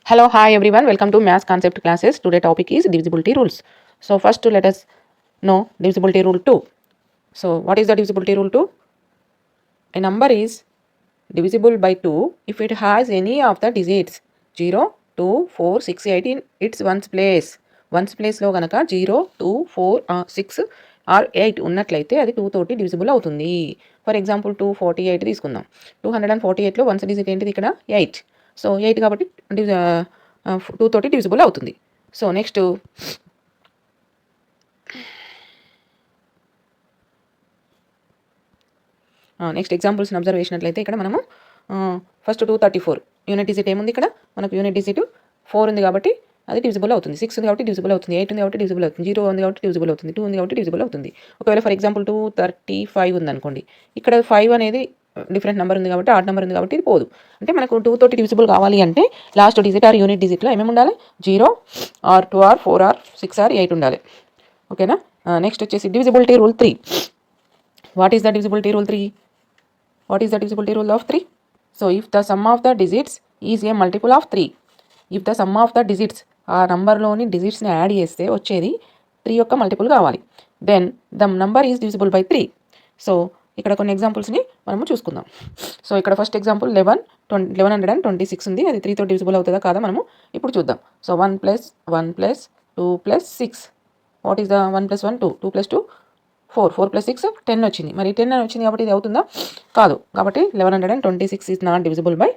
Hello, hi everyone. Welcome to Maths Concept classes. Today topic is divisibility rules. So first let us know divisibility rule 2. So what is the divisibility rule 2? A number is divisible by 2 if it has any of the digits 0, 2, 4, 6, 8 in its ones place. Once ప్లేస్లో కనుక 0, 2, 4, 6 are 8 ఉన్నట్లయితే అది 2 తోటి divisible అవుతుంది. For example 248 తీసుకుందాం. 248లో once digit ఏంటిది ఇక్కడ 8. So 8 కాబట్టి 2 తోటి డివిజిబుల్ అవుతుంది. సో నెక్స్ట్ ఎగ్జాంపుల్స్ని అబ్జర్వ్ చేసినట్లయితే ఇక్కడ మనము ఫస్ట్ 234 యూనిట్ డిజిట్ ఏముంది ఇక్కడ మనకు యూనిట్ డిజిట్ 4 ఉంది కాబట్టి అది డివిజిబుల్ అవుతుంది. 6 ఉంది కాబట్టి డివిజిబుల్ అవుతుంది. 8 ఉంది కాబట్టి డివిజిబుల్ అవుతుంది. 0 ఉంది కాబట్టి డివిజిబుల్ అవుతుంది. 2 ఉంది కాబట్టి డివిజిబుల్ అవుతుంది. ఒకవేళ ఫర్ ఎగ్జాంపుల్ 235 ఉంది అనుకోండి, ఇక్కడ 5 అనేది డిఫరెంట్ నెంబర్ ఉంది కాబట్టి ఆడ్ నెంబర్ ఉంది కాబట్టి ఇది పోదు. అంటే మనకు 2 తోటి డివిజిబుల్ కావాలి అంటే లాస్ట్ డిజిట్ ఆర్ యూనిట్ డిజిట్లో ఏమేమి ఉండాలి? 0 ఆర్ 2 ఆర్ 4 ఆర్ 6 ఆర్ 8 ఉండాలి. ఓకేనా? నెక్స్ట్ వచ్చేసి divisibility rule 3. What is the divisibility rule 3? What is the divisibility rule of 3? So if the sum of the digits is a multiple of 3, if the sum of the digits ఆ నంబర్లోని డిజిట్స్ని add చేస్తే వచ్చేది 3 యొక్క multiple కావాలి, then the number is divisible by 3. So ఇక్కడ కొన్ని ఎగ్జాంపుల్స్ని మనము చూసుకుందాం. So ఇక్కడ ఫస్ట్ ఎగ్జాంపుల్ 1126 ఉంది. అది 3తో డివిజిబుల్ అవుతుందా కాదా మనము ఇప్పుడు చూద్దాం. సో 1 + 1 + 2 + 6. వాట్ ఈస్ ద 1 + 1 2, 2 + 2 4, 4 + 6 10 వచ్చింది. మరి 10 అని వచ్చింది కాబట్టి ఇది అవుతుందా? కాదు. కాబట్టి 1126 is not divisible by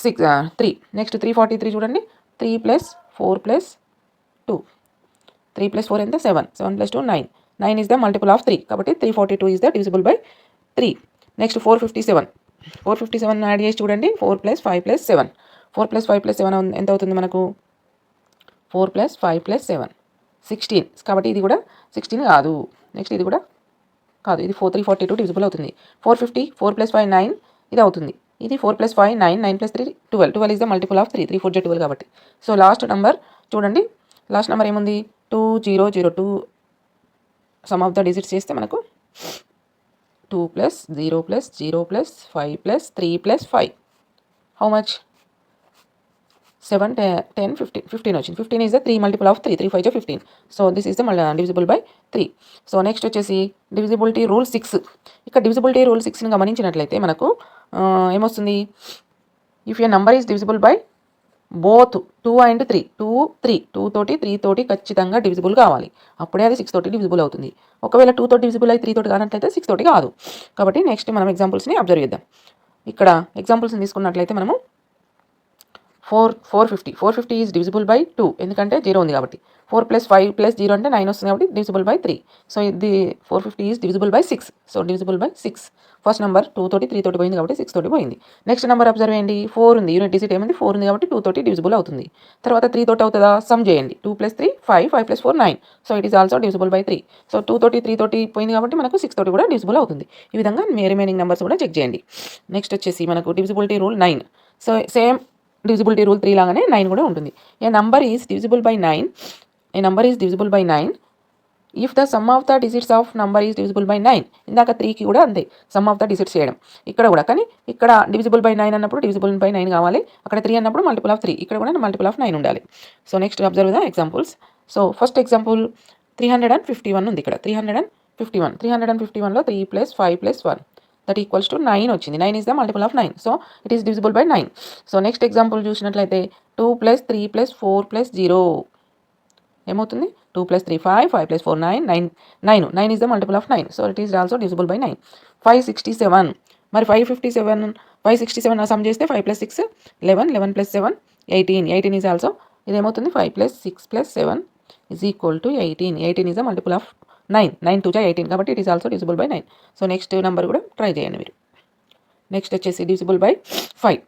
3. Next 343 చూడండి. 3 + 4 + 2, 3 + 4 ఎంత? 7, 7 + 2 9, 9 ఈజ్ ద మల్టిపుల్ ఆఫ్ 3 కాబట్టి 342 is the divisible by 3. Next 457, 457 add చేసి చూడండి. 4 + 5 + 7, 4 + 5 + 7 ఎంత అవుతుంది మనకు? 4 + 5 + 7 16. కాబట్టి ఇది కూడా 16 కాదు. నెక్స్ట్ ఇది కూడా కాదు. ఇది 342 డివిజిబుల్ అవుతుంది. 450, 4 + 5 9 ఇది అవుతుంది. ఇది 4 + 5 9, 9 + 3 12, 12 ఈజ్ ద మల్టిపుల్ ఆఫ్ 3, 3 4 12 కాబట్టి. సో లాస్ట్ నెంబర్ చూడండి. లాస్ట్ నెంబర్ ఏముంది? 2002. సమ్ ఆఫ్ ద డిజిట్స్ చేస్తే మనకు 2 + 0 + 0 + 5 + 3 + 5 హౌ మచ్? 7, 10, 15, 15 వచ్చింది. 15 is the 3 multiple of 3, 3 5 15. So this is the divisible by 3. So next వచ్చేసి డివిజిబిలిటీ రూల్ 6. ఇక్కడ డివిజిబిలిటీ రూల్ 6ని గమనించినట్లయితే మనకు ఏమొస్తుంది? If A number is divisible by both 2 and 3, 2 తోటి 3 తోటి ఖచ్చితంగా డివిజిబుల్ కావాలి. అప్పుడే అది 6 తోటి డివిజిబుల్ అవుతుంది. ఒకవేళ 2 తోటి డివిజిబుల్ అయి 3 తోటి కానట్లయితే 6 తోటి కాదు. కాబట్టి నెక్స్ట్ మనం ఎగ్జాంపుల్స్ని అబ్జర్వ్ చేద్దాం. ఇక్కడ ఎగ్జాంపుల్స్ని తీసుకున్నట్లయితే మనము 450 ఈజ్ డివిజిబుల్ బై 2 ఎందుకంటే 0 ఉంది కాబట్టి. 4 + 5 + 0 అంటే 9 వస్తుంది కాబట్టి డివిజిబుల్ బై 3. సో ఇది 450 is divisible by 6. So divisible by 6. First number 2 తోటి 3 తోటి పోయింది కాబట్టి 6 తోటి పోయింది. నెక్స్ట్ నెంబర్ అబ్జర్వ్ చేయండి. 4 ఉంది. యూనిట్ డిజిట్ ఏముంది? 4 ఉంది కాబట్టి 2 తోటి డివిజిబుల్ అవుతుంది. తర్వాత 3 తోటి అవుతుందా? సమ్ చేయండి. 2 + 3 5, 5 + 4 9. So it is also divisible by 3. So 2 తోటి 3 తోటి పోయింది కాబట్టి మనకు 6 తోటి కూడా డివిజిబుల్ అవుతుంది. ఈ విధంగా రిమైనింగ్ నెంబర్స్ కూడా చెక్ చేయండి. నెక్స్ట్ వచ్చేసి మనకు divisibility rule 9. So same divisibility rule 3 లాగానే 9 కూడా ఉంటుంది. A number is divisible by 9, a number is divisible by 9 if the sum of the digits of number is divisible by 9. ఇందాక 3కి కూడా అంతే, సమ్ ఆఫ్ ద డిజిట్స్ చేయడం. ఇక్కడ కూడా కానీ ఇక్కడ డివిజిబుల్ బై 9 అన్నప్పుడు డివిజిబుల్ బై 9 కావాలి. అక్కడ 3 అన్నప్పుడు మల్టిపుల్ ఆఫ్ 3, ఇక్కడ కూడా మల్టిపుల్ ఆఫ్ 9 ఉండాలి. So next observe the examples. So first example 351 ఉంది. ఇక్కడ 351లో 3 + 5 + 1 దట్ ఈక్వల్స్ టు 9 వచ్చింది. 9 is the multiple of 9. So it is divisible by 9. So next example చూసినట్లయితే 2 + 3 + 4 + 0 ఏమవుతుంది? 2 + 3 5, 5 + 4 9, 9 is the multiple of 9. So it is also divisible by 9. 567, మరి 567 some చేస్తే 5 + 6 11, 11 + 7 18, 18 is also ఇదేమవుతుంది? 5 + 6 + 7 is equal to 18. 18 is the multiple of 9, 9 2 18 కాబట్టి it is also divisible by 9. So next number కూడా try చేయండి మీరు. Next వచ్చేసి divisible by 5.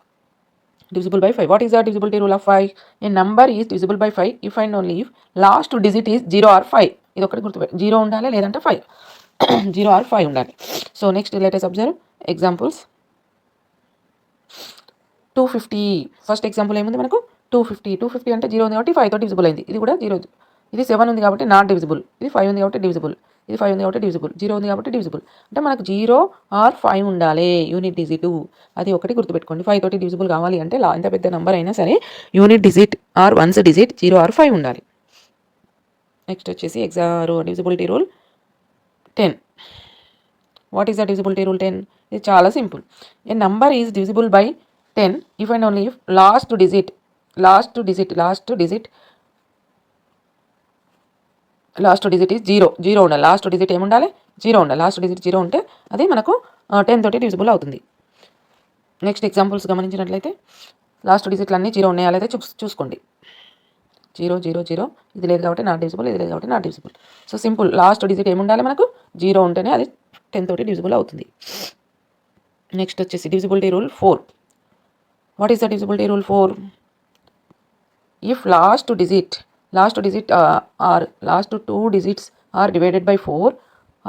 Divisible by 5. What is the divisibility rule of 5? A number is divisible by 5 if and only if last digit is 0 or 5. ఇది ఒకటి గుర్తుపెట్టి 0 ఉండాలి లేదంటే 5 0 or 5 ఉండాలి. So next let us observe examples. 250 first example ఏముంది మనకు? 250 అంటే 0 ఉంది కాబట్టి 5 తోటి డివిజిబుల్ అయింది. ఇది కూడా 0. ఇది 7 ఉంది కాబట్టి నాట్ డివిజిబుల్. ఇది 5 ఉంది కాబట్టి డివిజిబుల్. ఇది 5 ఉంది కాబట్టి డివిజిబుల్, 0 ఉంది కాబట్టి డివిజిబుల్. అంటే మనకు 0 ఆర్ 5 ఉండాలి యూనిట్ డిజిట్, అది ఒకటి గుర్తుపెట్టుకోండి. 5 తోటి డివిజిబుల్ కావాలి అంటే ఎంత పెద్ద నెంబర్ అయినా సరే unit digit or ones digit 0 or 5 ఉండాలి. నెక్స్ట్ వచ్చేసి divisibility rule 10. What is the divisibility rule 10? ఇది చాలా simple. A number is divisible by 10 if and only if last digit is 0 ఉండాలి. లాస్ట్ డిజిట్ ఏముండాలి? 0 ఉండాలి. లాస్ట్ డిజిట్ 0 ఉంటే అది మనకు 10 తోటి డివిజిబుల్ అవుతుంది. నెక్స్ట్ ఎగ్జాంపుల్స్ గమనించినట్లయితే లాస్ట్ డిజిట్లు అన్నీ 0 ఉన్నాయా లేదా చూసుకోండి. 0 0 0 ఇది లేదు కాబట్టి నాట్ డివిజిబుల్, ఇది లేదు కాబట్టి not divisible. So simple, last digit ఏముండాలి మనకు? 0 ఉంటేనే అది 10 తోటి డివిజిబుల్ అవుతుంది. నెక్స్ట్ వచ్చేసి divisibility rule 4. What is the divisibility rule 4? If last digit or last 2 digits are divided by 4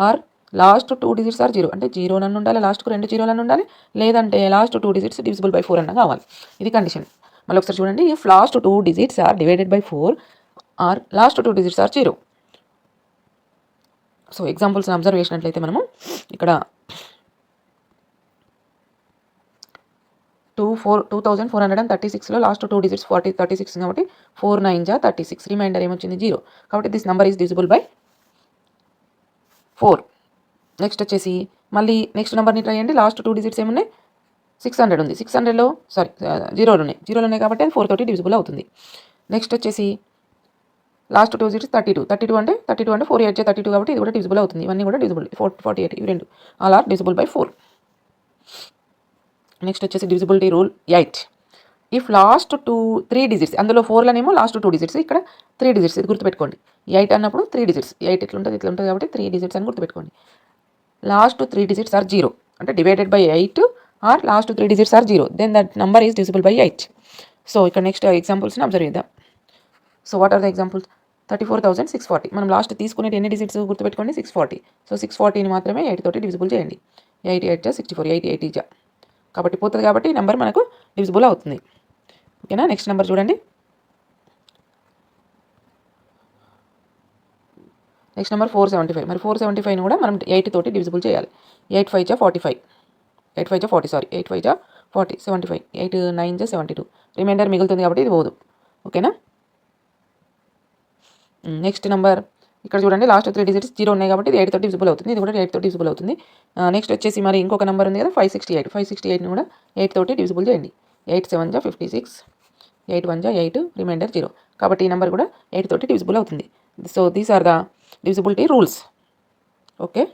or last 2 digits are 0, అంటే 0 నన్ను ఉండాలి, లాస్ట్కు 2 0 నన్ను ఉండాలి, లేదంటే లాస్ట్ 2 డిజిట్స్ డివిజిబుల్ బై 4 అన్న కావాలి. ఇది కండిషన్. మళ్ళీ ఒకసారి చూడండి, if last 2 digits are divided by 4 or last 2 digits are 0. So ఎగ్జాంపుల్స్ని అబ్జర్వ్ చేసినట్లయితే మనము ఇక్కడ 2436లో లాస్ట్ 2 డిజిట్స్ 36 కాబట్టి 4 9 జా 36, రిమైండర్ ఏమొచ్చింది? 0. కాబట్టి this number is divisible by 4. Next వచ్చేసి మళ్ళీ నెక్స్ట్ నెంబర్ని ట్రై చేయండి. లాస్ట్ 2 డిజిట్స్ ఏమున్నాయి? 600 ఉంది. 600లో 0 ఉన్నాయి కాబట్టి అది 4 తోటి డివిజిబుల్ అవుతుంది. నెక్స్ట్ వచ్చేసి లాస్ట్ 2 డిజిట్స్ 32 అంటే 4 8 32 కాబట్టి ఇది కూడా డివిజిబుల్ అవుతుంది. ఇవన్నీ కూడా డివిజిబుల్. 48 ఇవి రెండు all are divisible by 4. Next వచ్చేసి divisibility rule 8. If last 3 digits, అందులో 4లోనేమో లాస్ట్ 2 డిజిట్స్, ఇక్కడ 3 డిజిట్స్, ఇది గుర్తుపెట్టుకోండి. 8 అన్నప్పుడు 3 డిజిట్స్, 8 ఇట్లా ఉంటుంది కాబట్టి 3 డిజిట్స్ అని గుర్తుపెట్టుకోండి. లాస్ట్ 3 డిజిట్స్ ఆర్ 0, అంటే divided by 8 or last 3 digits are 0, then that number is divisible by 8. So ఇక్కడ నెక్స్ట్ ఎగ్జాంపుల్స్ని అబ్జర్వ్ చేద్దాం. So what are the examples? 34,640. మనం లాస్ట్ తీసుకునేది ఎన్ని డిజిట్స్ గుర్తుపెట్టుకోండి? 640. సో 640ని మాత్రమే 8 తోటి డివిజిబుల్ చేయండి. 8 8 64, 8 8 జా కాబట్టి పోతుంది కాబట్టి ఈ నెంబర్ మనకు డివిజిబుల్ అవుతుంది. ఓకేనా? నెక్స్ట్ నెంబర్ చూడండి. Next number 475. మరి 475ని కూడా మనం 8 తోటి డివిజిబుల్ చేయాలి. 8 5 జా 45, 8 5 జా 40, 8 5 జా 40, 75, 8 9 జా 72, రిమైండర్ మిగులుతుంది కాబట్టి ఇది పోదు. ఓకేనా? నెక్స్ట్ నెంబర్ ఇక్కడ చూడండి, లాస్ట్ 3 డిజిట్స్ 0 ఉన్నాయి కాబట్టి ఇది 8 తోటి డివిజిబుల్ అవుతుంది. ఇది కూడా 8 తోటి డివిజిబుల్ అవుతుంది. నెక్స్ట్ వచ్చేసి మరి ఇంకొక నెంబర్ ఉంది కదా 568ని కూడా 8 తోటి డివిజిబుల్ చేయండి. 8 7 జా 56, 8 1 జా 8, రిమైండర్ 0 కాబట్టి ఈ నెంబర్ కూడా 8 తోటి డివిజిబుల్ అవుతుంది. So these are the divisibility rules. Okay.